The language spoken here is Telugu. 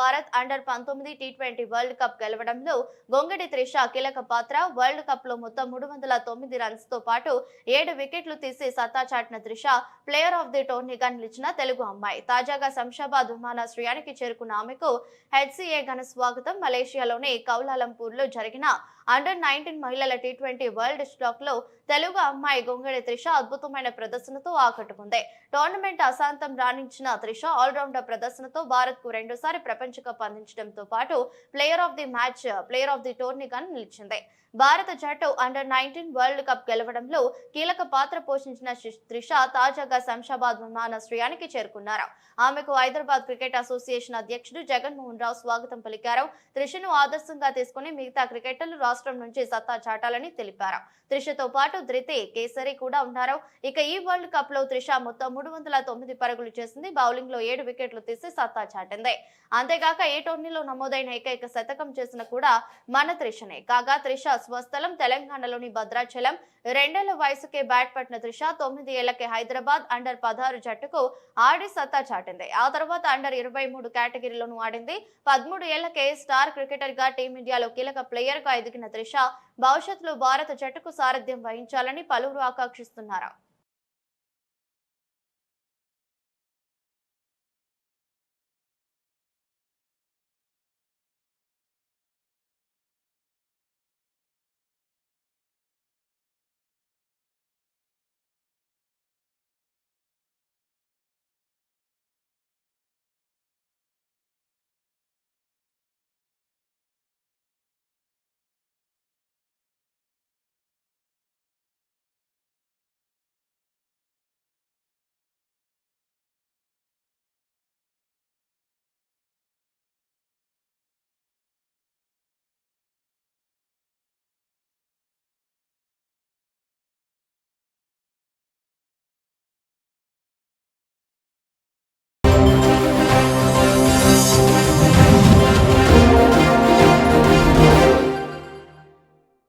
భారత్ అండర్-19 టీ20 వరల్డ్ కప్ గెలవడంలో గొంగడి త్రిష కీలక పాత్ర. వరల్డ్ కప్ లో మొత్తం 309 రన్స్ తో పాటు 7 వికెట్లు తీసి సత్తా చాటిన త్రిష ప్లేయర్ ఆఫ్ ది టోర్నీగా నిలిచిన తెలుగు అమ్మాయి. తాజాగా శంషాబాద్ విమానాశ్రయానికి చేరుకున్న ఆమెకు హెచ్సీఏ ఘన స్వాగతం. మలేషియాలోని కౌలాలంపూర్లో జరిగిన అండర్-19 మహిళల టీ20 వరల్డ్ స్టాక్ లో తెలుగు అమ్మాయి గొంగడి త్రిష అద్భుతమైన ప్రదర్శనతో ఆకట్టుకుంది. టోర్నమెంట్ అశాంతం రాణించిన త్రిష ఆల్రౌండర్ ప్రదర్శనతో భారత్ కు రెండోసారి ప్రపంచ కప్ అందించడంతో పాటు player of the match, player of the టోర్నీగా నిలిచింది. భారత జట్టు అండర్-19 వరల్డ్ కప్ గెలవడంలో కీలక పాత్ర పోషించిన త్రిష తాజాగా శంషాబాద్ విమానాశ్రయానికి చేరుకున్నారు. ఆమెకు హైదరాబాద్ క్రికెట్ అసోసియేషన్ అధ్యక్షుడు జగన్మోహన్ రావు స్వాగతం పలికారు. త్రిషను ఆదర్శంగా తీసుకుని మిగతా క్రికెటర్లు రాష్ట్రం నుంచి సత్తా చాటాలని తెలిపారు. త్రిషతో పాటు ధృతి, కేసరి కూడా ఉన్నారు. ఇక ఈ వరల్డ్ కప్ లో త్రిష మొత్తం 309 పరుగులు చేసింది. బౌలింగ్ లో 7 వికెట్లు తీసి సత్తా చాటింది. అంతేగాక ఏ టోర్నీలో నమోదైన ఏకైక శతకం చేసిన కూడా మన త్రిషనే. కాగా త్రిష స్వస్థలం తెలంగాణలోని భద్రాచలం. 2 ఏళ్ల వయసుకే బ్యాట్ పట్టిన త్రిష 9 ఏళ్లకే హైదరాబాద్ అండర్-16 జట్టుకు ఆడి సత్తా చాటింది. ఆ తర్వాత అండర్-23 కేటగిరీలోనూ ఆడింది. 13 ఏళ్లకే స్టార్ క్రికెటర్ గా టీమిండియాలో కీలక ప్లేయర్ గా ఎదిగిన త్రిష భవిష్యత్తులో భారత జట్టుకు సారథ్యం వహించాలని పలువురు ఆకాంక్షిస్తున్నారు.